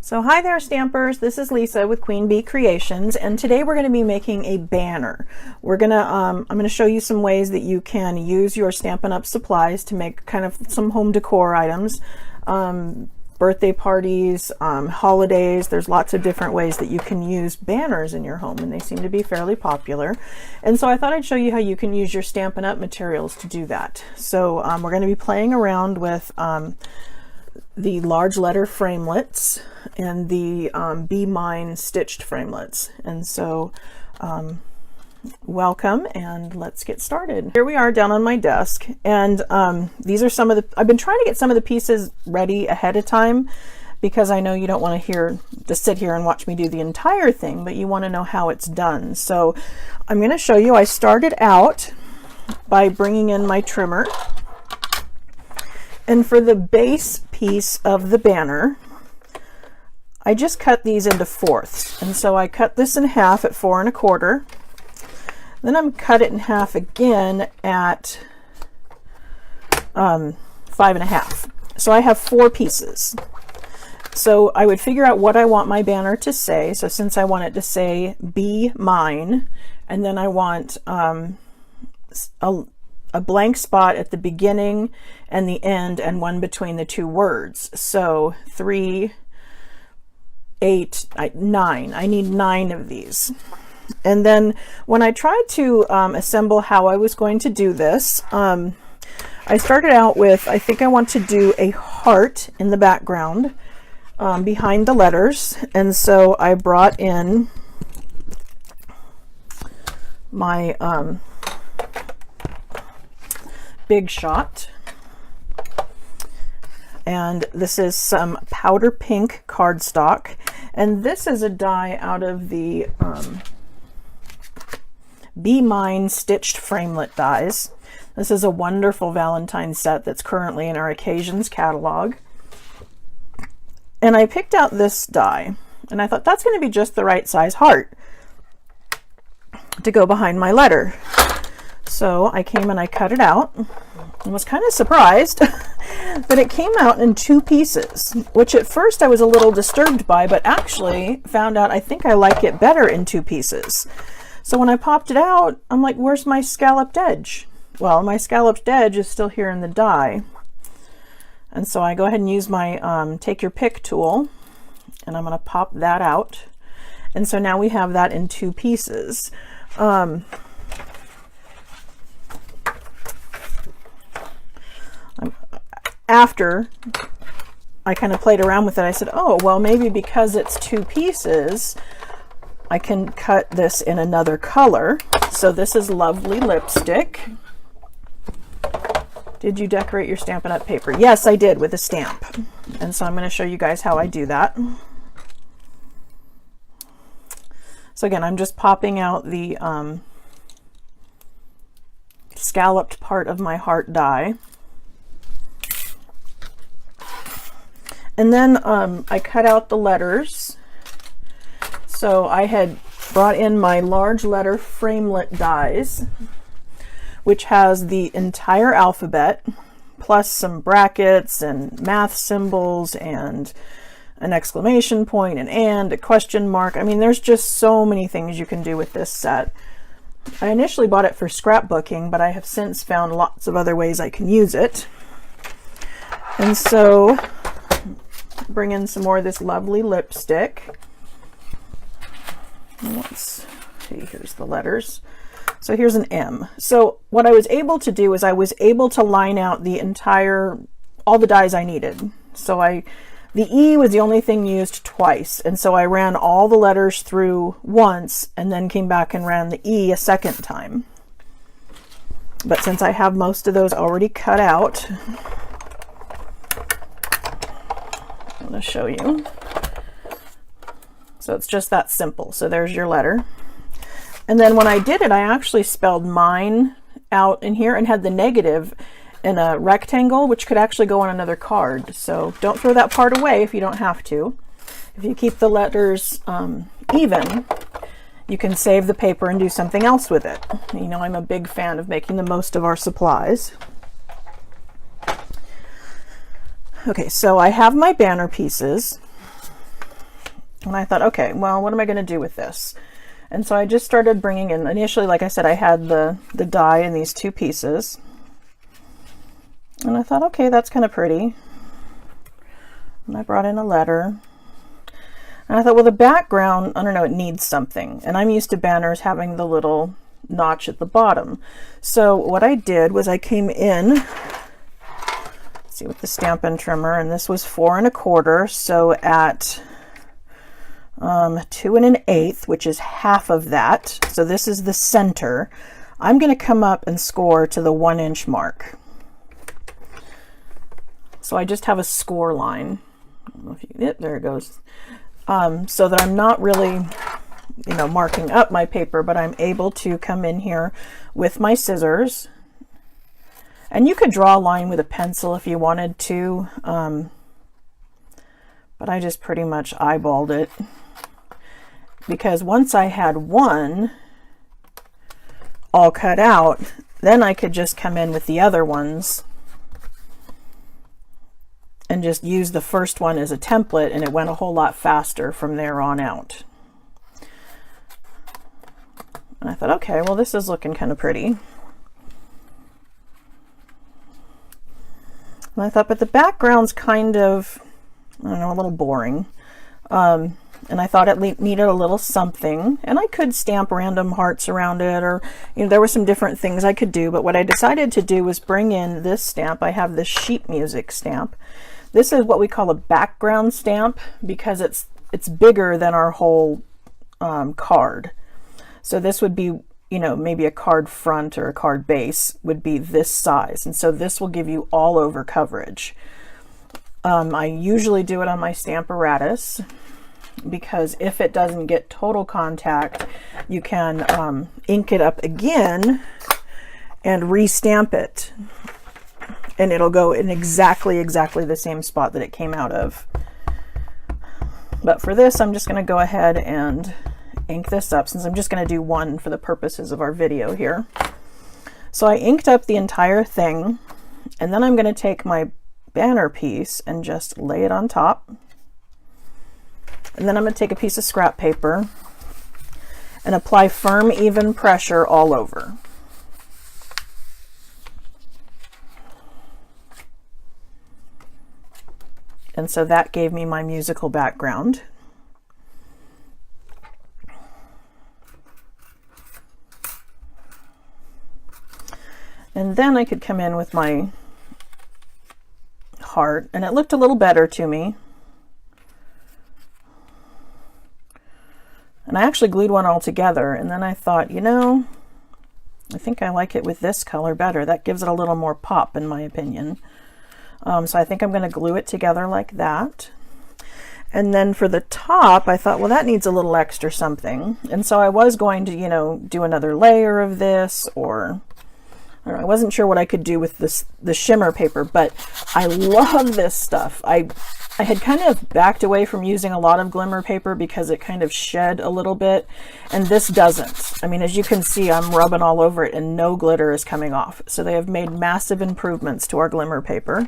So hi there, Stampers. This is Lisa with Queen Bee Creations, and today we're going to be making a banner. I'm going to show you some ways that you can use your Stampin' Up! Supplies to make kind of some home decor items, birthday parties, holidays. There's lots of different ways that you can use banners in your home, and they seem to be fairly popular. And so I thought I'd show you how you can use your Stampin' Up! Materials to do that. So we're going to be playing around with the large letter framelits and the Be Mine stitched framelits. And so welcome, and let's get started. Here we are down on my desk, and these are some of the, I've been trying to get some of the pieces ready ahead of time because I know you don't want to sit here and watch me do the entire thing, but you want to know how it's done. So I'm going to show you. I started out by bringing in my trimmer, and for the base piece of the banner, I just cut these into fourths. And so I cut this in half at 4 1/4. Then I'm cut it in half again at 5 1/2. So I have 4 pieces. So I would figure out what I want my banner to say. So since I want it to say Be Mine, and then I want a blank spot at the beginning and the end, and one between the two words. So 3, 8, 9. I need 9 of these. And then when I tried to assemble how I was going to do this, I started out with, I think I want to do a heart in the background behind the letters. And so I brought in my Big Shot, and this is some powder pink cardstock, and this is a die out of the Be Mine stitched framelit dies. This is a wonderful Valentine set that's currently in our Occasions catalog, and I picked out this die, and I thought that's going to be just the right size heart to go behind my letter. So I came and I cut it out and was kind of surprised that it came out in 2 pieces, which at first I was a little disturbed by, but actually found out I think I like it better in 2 pieces. So when I popped it out, I'm like, where's my scalloped edge? Well, my scalloped edge is still here in the die. And so I go ahead and use my take your pick tool, and I'm going to pop that out. And so now we have that in 2 pieces. After I kind of played around with it, I said, oh, well, maybe because it's 2 pieces, I can cut this in another color. So this is Lovely Lipstick. Did you decorate your Stampin' Up! Paper? Yes, I did, with a stamp. And so I'm going to show you guys how I do that. So again, I'm just popping out the scalloped part of my heart die. And then I cut out the letters. So I had brought in my large letter framelit dies, which has the entire alphabet, plus some brackets and math symbols and an exclamation point, and a question mark. I mean, there's just so many things you can do with this set. I initially bought it for scrapbooking, but I have since found lots of other ways I can use it. And so bring in some more of this Lovely Lipstick. Let's see, here's the letters. So here's an M. So what I was able to do is I was able to line out the all the dies I needed. So the E was the only thing used twice, and so I ran all the letters through once and then came back and ran the E a second time. But since I have most of those already cut out, I'm going to show you. So it's just that simple. So there's your letter. And then when I did it, I actually spelled mine out in here and had the negative in a rectangle, which could actually go on another card. So don't throw that part away if you don't have to. If you keep the letters even, you can save the paper and do something else with it. You know, I'm a big fan of making the most of our supplies. Okay, so I have my banner pieces, And I thought, okay, well, what am I going to do with this? And so I just started bringing in, initially, like I said, I had the die in these two pieces. And I thought, okay, that's kind of pretty. And I brought in a letter. And I thought, well, the background, I don't know, it needs something. And I'm used to banners having the little notch at the bottom. So what I did was I came in, let's see, with the Stampin' trimmer, and this was 4 1/4. So at 2 1/8, which is half of that. So this is the center. I'm going to come up and score to the 1 inch mark. So I just have a score line. I don't know if you, yep, there it goes. So that I'm not really, you know, marking up my paper, but I'm able to come in here with my scissors. And you could draw a line with a pencil if you wanted to, but I just pretty much eyeballed it, because once I had one all cut out, then I could just come in with the other ones and just use the first one as a template, and it went a whole lot faster from there on out. And I thought, okay, well, this is looking kind of pretty. And I thought, but the background's kind of, I don't know, a little boring. And I thought it needed a little something, and I could stamp random hearts around it, or, you know, there were some different things I could do. But what I decided to do was bring in this stamp. I have this sheet music stamp. This is what we call a background stamp, because it's bigger than our whole card. So this would be, you know, maybe a card front or a card base would be this size. And so this will give you all over coverage. I usually do it on my Stamparatus, because if it doesn't get total contact, you can ink it up again and re-stamp it, and it'll go in exactly the same spot that it came out of. But for this, I'm just going to go ahead and ink this up, since I'm just going to do one for the purposes of our video here. So I inked up the entire thing, and then I'm going to take my banner piece and just lay it on top. And then I'm going to take a piece of scrap paper and apply firm, even pressure all over. And so that gave me my musical background. And then I could come in with my heart, and it looked a little better to me. And I actually glued one all together, and then I thought, you know, I think I like it with this color better. That gives it a little more pop, in my opinion. So I think I'm going to glue it together like that. And then for the top, I thought, well, that needs a little extra something. And so I was going to, you know, do another layer of this, or I don't know, I wasn't sure what I could do with this, the shimmer paper, but I love this stuff. I had kind of backed away from using a lot of glimmer paper because it kind of shed a little bit, and this doesn't. I mean, as you can see, I'm rubbing all over it and no glitter is coming off. So they have made massive improvements to our glimmer paper.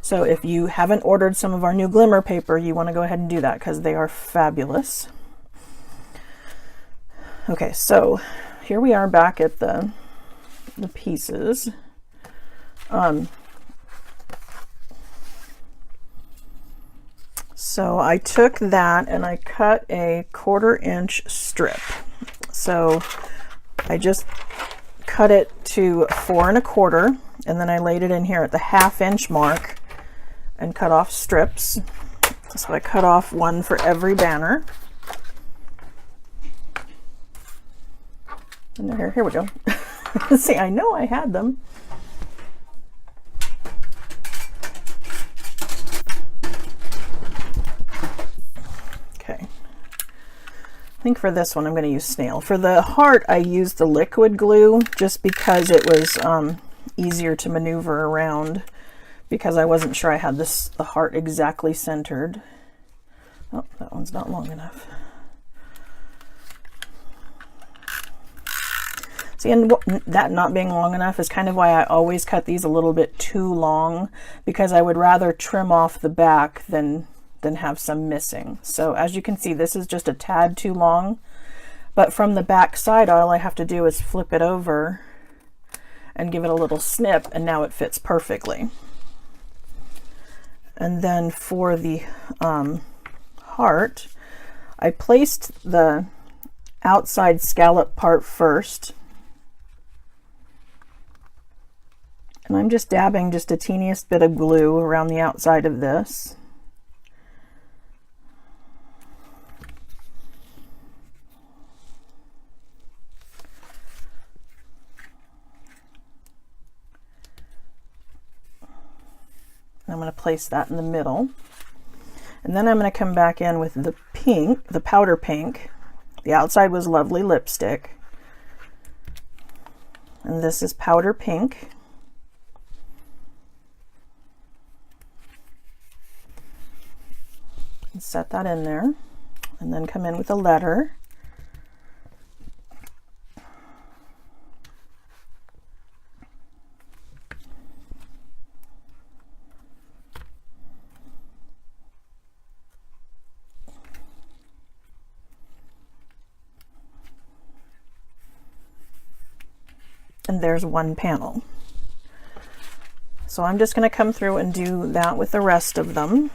So if you haven't ordered some of our new glimmer paper, you want to go ahead and do that, because they are fabulous. Okay, so here we are back at the pieces. So I took that and I cut a 1/4 inch strip. So I just cut it to 4 1/4, and then I laid it in here at the 1/2 inch mark and cut off strips. So I cut off one for every banner. And here we go. See, I know I had them. Okay. I think for this one I'm going to use snail. For the heart, I used the liquid glue just because it was easier to maneuver around, because I wasn't sure I had the heart exactly centered. Oh, that one's not long enough. See, and that not being long enough is kind of why I always cut these a little bit too long, because I would rather trim off the back than than have some missing. So as you can see, this is just a tad too long, but from the back side, all I have to do is flip it over and give it a little snip, and now it fits perfectly. And then for the heart, I placed the outside scallop part first, and I'm just dabbing just a teeniest bit of glue around the outside of this. And I'm going to place that in the middle. And then I'm going to come back in with the pink, the powder pink. The outside was Lovely Lipstick. And this is powder pink. And set that in there. And then come in with a letter. And there's one panel. So I'm just going to come through and do that with the rest of them.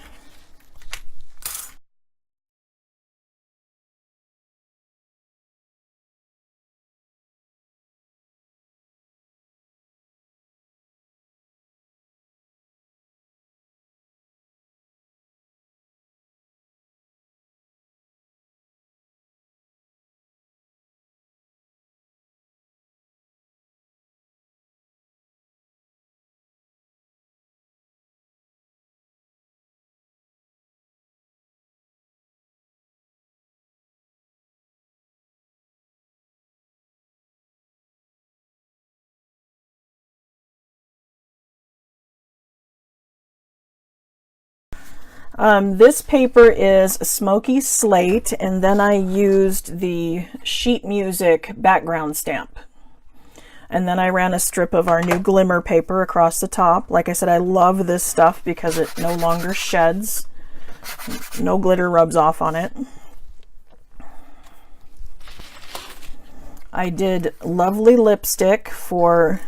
This paper is Smoky Slate, and then I used the sheet music background stamp. And then I ran a strip of our new glimmer paper across the top. Like I said, I love this stuff because it no longer sheds. No glitter rubs off on it. I did Lovely Lipstick for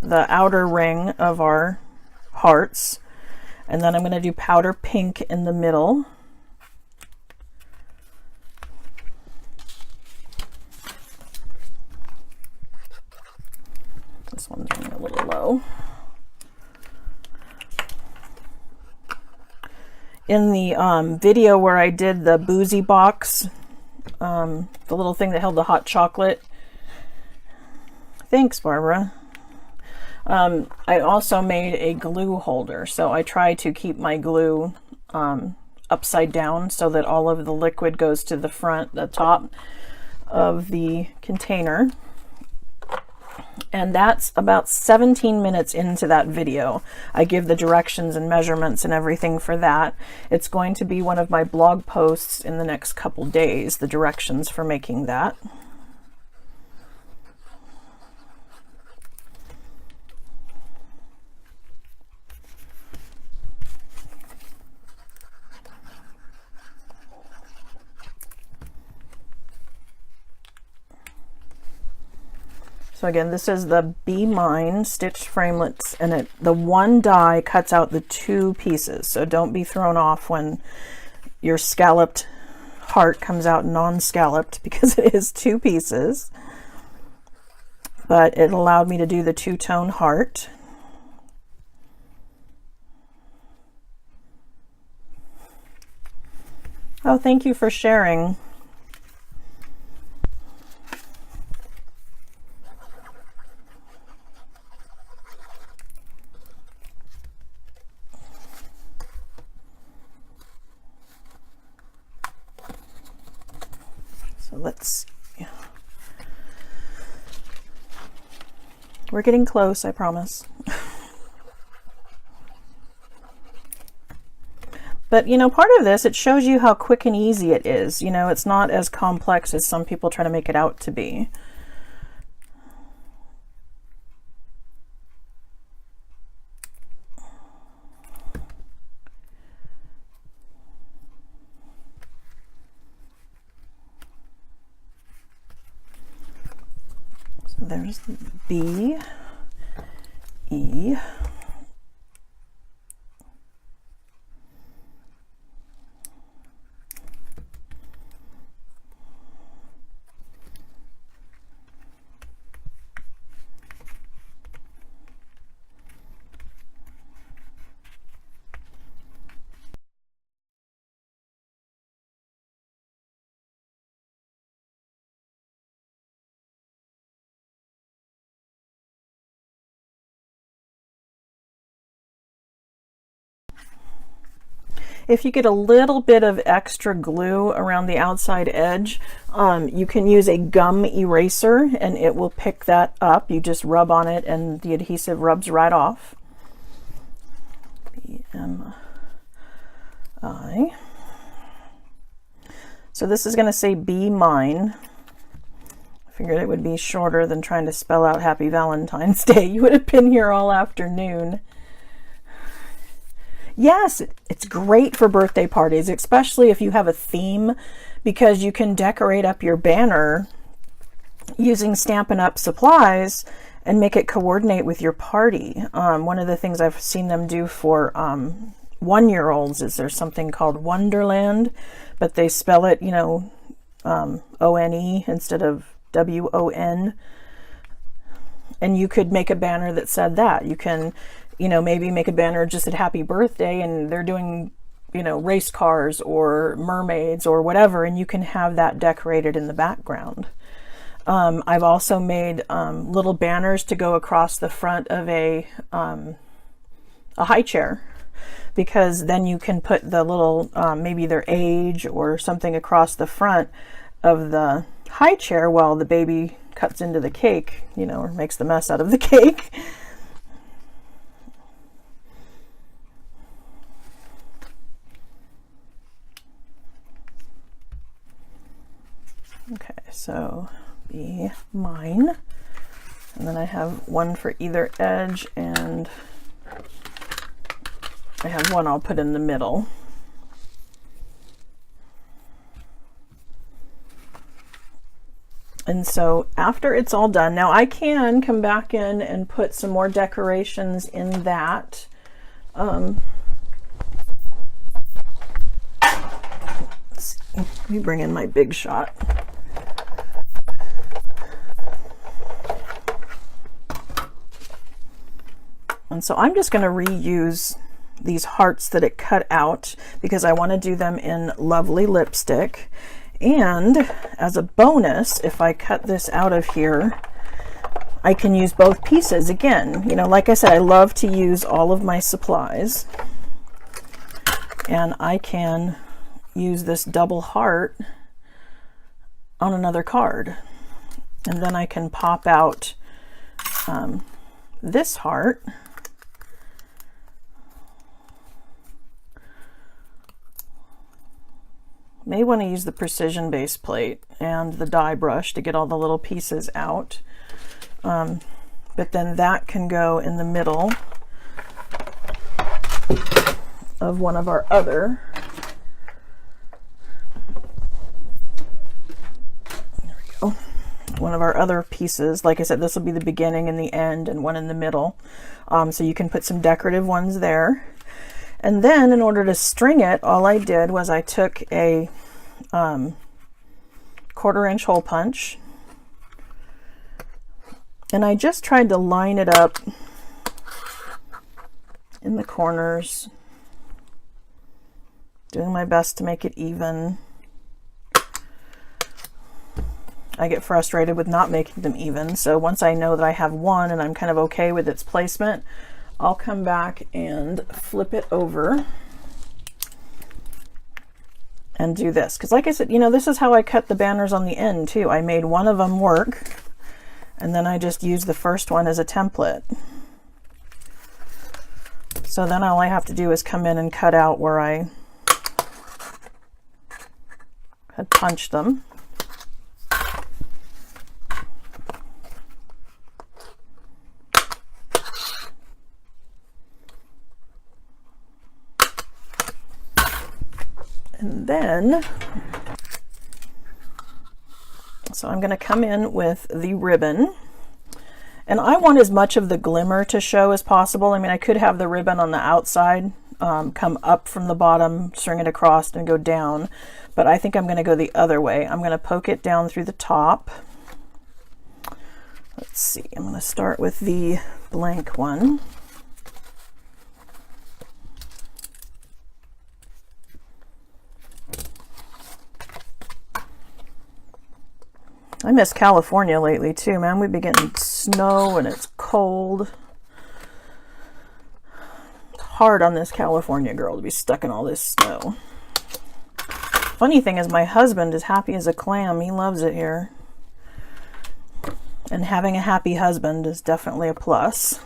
the outer ring of our hearts. And then I'm going to do powder pink in the middle. This one's running a little low. In the video where I did the boozy box, the little thing that held the hot chocolate. Thanks, Barbara. I also made a glue holder, so I try to keep my glue upside down so that all of the liquid goes to the front, the top of the container. And that's about 17 minutes into that video. I give the directions and measurements and everything for that. It's going to be one of my blog posts in the next couple days, the directions for making that. So again, this is the Be Mine stitched framelits, and the one die cuts out the two pieces. So don't be thrown off when your scalloped heart comes out non-scalloped, because it is two pieces. But it allowed me to do the two-tone heart. Oh, thank you for sharing. So let's see. We're getting close, I promise. But, you know, part of this, it shows you how quick and easy it is. You know, it's not as complex as some people try to make it out to be. there's B, E, if you get a little bit of extra glue around the outside edge, you can use a gum eraser and it will pick that up. You just rub on it and the adhesive rubs right off. B-M-I. So this is going to say Be Mine. I figured it would be shorter than trying to spell out Happy Valentine's Day. You would have been here all afternoon. Yes, it's great for birthday parties, especially if you have a theme, because you can decorate up your banner using Stampin' Up! Supplies and make it coordinate with your party. One of the things I've seen them do for 1-year-olds is there's something called Wonderland, but they spell it, you know, O-N-E instead of W-O-N. And you could make a banner that said that. You can, you know, maybe make a banner just at happy birthday and they're doing, you know, race cars or mermaids or whatever, and you can have that decorated in the background. I've also made little banners to go across the front of a high chair, because then you can put the little, maybe their age or something across the front of the high chair while the baby cuts into the cake, you know, or makes the mess out of the cake. Okay, so Be Mine, and then I have one for either edge, and I have one I'll put in the middle. And so after it's all done, now I can come back in and put some more decorations in that. Let me bring in my big shot. And so I'm just going to reuse these hearts that it cut out because I want to do them in Lovely Lipstick. And as a bonus, if I cut this out of here, I can use both pieces again. You know, like I said, I love to use all of my supplies. And I can use this double heart on another card. And then I can pop out this heart. May want to use the precision base plate and the die brush to get all the little pieces out. But then that can go in the middle of one of our other. There we go. One of our other pieces. Like I said, this will be the beginning and the end, and one in the middle. So you can put some decorative ones there. And then in order to string it, all I did was I took a 1/4-inch hole punch and I just tried to line it up in the corners, doing my best to make it even. I get frustrated with not making them even, so once I know that I have one and I'm kind of okay with its placement, I'll come back and flip it over and do this. Because like I said, you know, this is how I cut the banners on the end too. I made one of them work, and then I just used the first one as a template. So then all I have to do is come in and cut out where I had punched them. And then, so I'm going to come in with the ribbon, And I want as much of the glimmer to show as possible. I mean, I could have the ribbon on the outside come up from the bottom, string it across and go down, but I think I'm going to go the other way. I'm going to poke it down through the top. Let's see, I'm going to start with the blank one. I miss California lately too, man. We've been getting snow and it's cold. It's hard on this California girl to be stuck in all this snow. Funny thing is, my husband is happy as a clam. He loves it here. And having a happy husband is definitely a plus.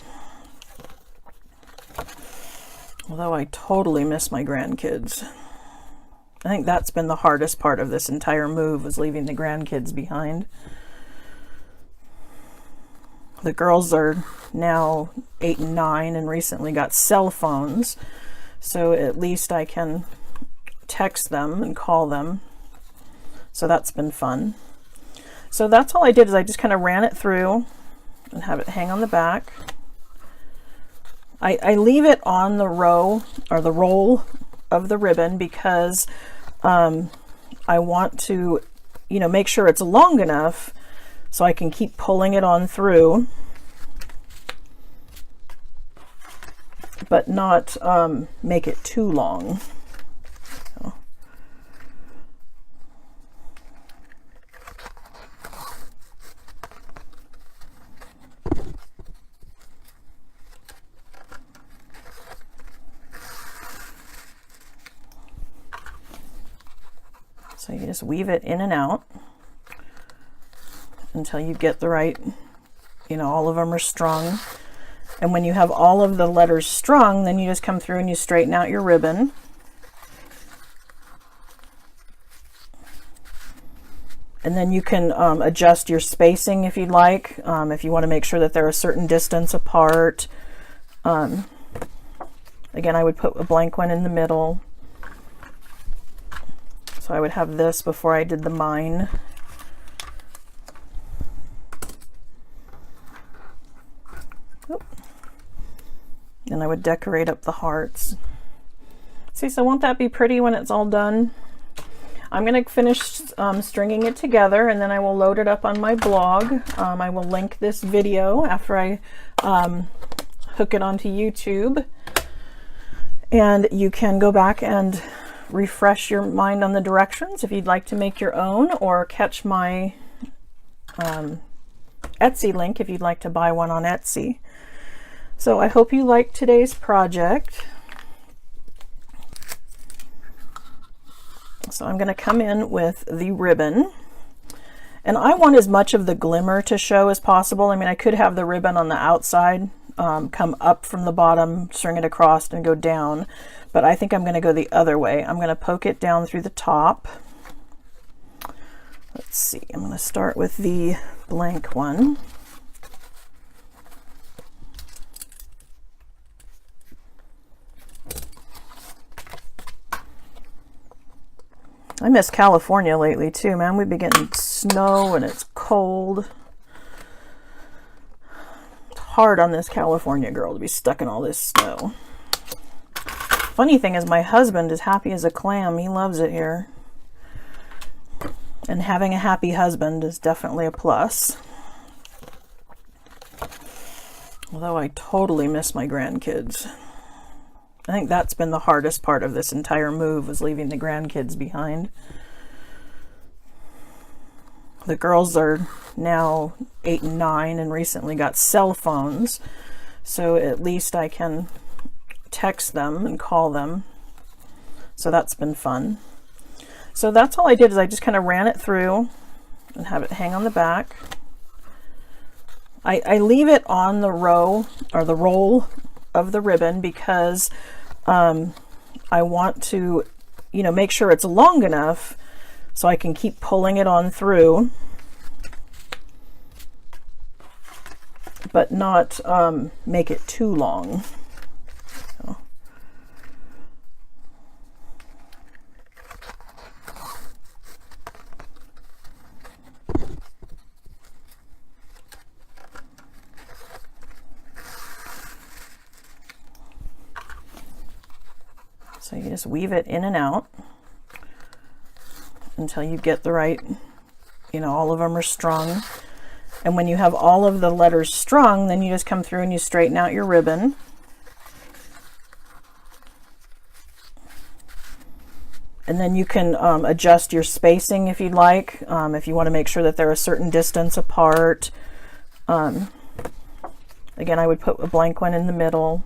Although I totally miss my grandkids. I think that's been the hardest part of this entire move, was leaving the grandkids behind. The girls are now 8 and 9 and recently got cell phones, so at least I can text them and call them. So that's been fun. So that's all I did, is I just kind of ran it through and have it hang on the back. I leave it on the row or the roll of the ribbon because I want to, make sure it's long enough so I can keep pulling it on through, but not make it too long. So you just weave it in and out until you get the right, all of them are strung. And when you have all of the letters strung, then you just come through and you straighten out your ribbon. And then you can adjust your spacing if you'd like, if you want to make sure that they're a certain distance apart. Again, I would put a blank one in the middle. So I would have this before I did the mine. Oop. And I would decorate up the hearts. See, so won't that be pretty when it's all done? I'm going to finish stringing it together, and then I will load it up on my blog. I will link this video after I hook it onto YouTube. And you can go back and refresh your mind on the directions if you'd like to make your own, or catch my Etsy link if you'd like to buy one on Etsy. So I hope you liked today's project. So I'm going to come in with the ribbon, and I want as much of the glimmer to show as possible. I mean, I could have the ribbon on the outside come up from the bottom, string it across and go down, but I think I'm going to go the other way. I'm going to poke it down through the top. Let's see, I'm going to start with the blank one. I miss California lately too, man. We've been getting snow and it's cold. It's hard on this California girl to be stuck in all this snow. Funny thing is, my husband is happy as a clam. He loves it here. And having a happy husband is definitely a plus. Although I totally miss my grandkids. I think that's been the hardest part of this entire move, was leaving the grandkids behind. The girls are now 8 and 9 and recently got cell phones, so at least I can text them and call them. So that's been fun. So that's all I did, is I just kind of ran it through and have it hang on the back. I leave it on the row or the roll of the ribbon because I want to, make sure it's long enough so I can keep pulling it on through, but not make it too long. So. So you just weave it in and out until you get the right, you know, all of them are strung. And when you have all of the letters strung, then you just come through and you straighten out your ribbon. And then you can adjust your spacing if you'd like, if you want to make sure that they're a certain distance apart. Again, I would put a blank one in the middle.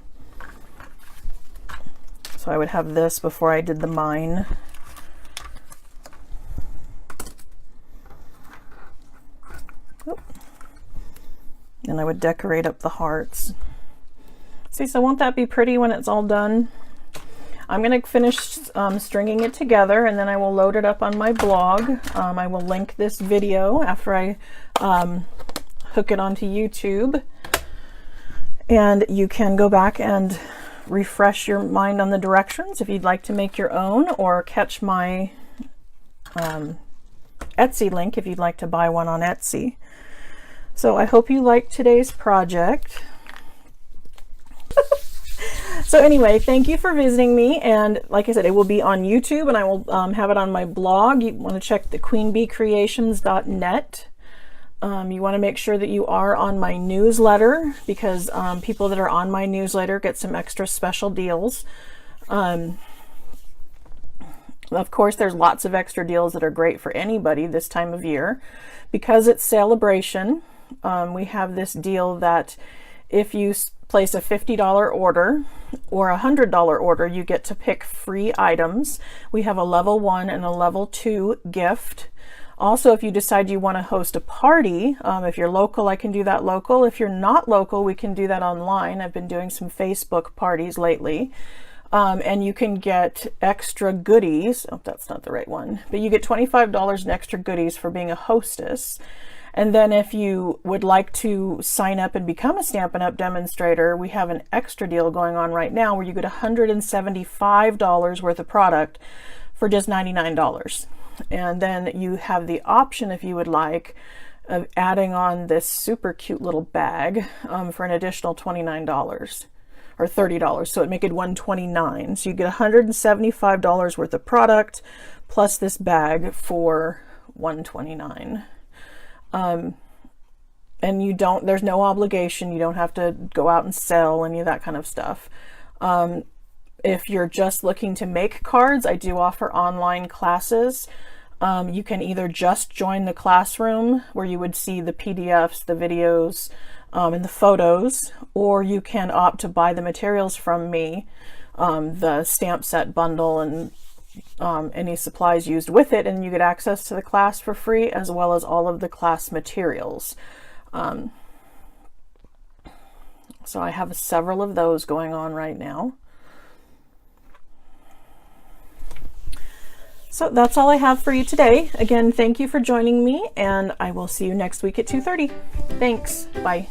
So I would have this before I did the mine. And I would decorate up the hearts. See, so won't that be pretty when it's all done? I'm going to finish stringing it together, and then I will load it up on my blog. I will link this video after I hook it onto YouTube. And you can go back and refresh your mind on the directions if you'd like to make your own, or catch my Etsy link if you'd like to buy one on Etsy. So I hope you liked today's project. So anyway, thank you for visiting me, and like I said, it will be on YouTube, and I will have it on my blog. You want to check the queenbeecreations.net. You want to make sure that you are on my newsletter, because people that are on my newsletter get some extra special deals. Of course, there's lots of extra deals that are great for anybody this time of year. Because it's celebration, we have this deal that if you place a $50 order or a $100 order, you get to pick free items. We have a level 1 and a level 2 gift. Also, if you decide you want to host a party, if you're local, I can do that local. If you're not local, we can do that online. I've been doing some Facebook parties lately. And you can get extra goodies. Oh, that's not the right one. But you get $25 in extra goodies for being a hostess. And then if you would like to sign up and become a Stampin' Up! Demonstrator, we have an extra deal going on right now where you get $175 worth of product for just $99. And then you have the option, if you would like, of adding on this super cute little bag for an additional $29 or $30. So it make it $129. So you get $175 worth of product plus this bag for $129. And there's no obligation. You don't have to go out and sell any of that kind of stuff. If you're just looking to make cards, I do offer online classes. You can either just join the classroom where you would see the PDFs, the videos, and the photos, or you can opt to buy the materials from me, the stamp set bundle and any supplies used with it, and you get access to the class for free as well as all of the class materials. So I have several of those going on right now. So that's all I have for you today. Again, thank you for joining me, and I will see you next week at 2:30. Thanks. Bye.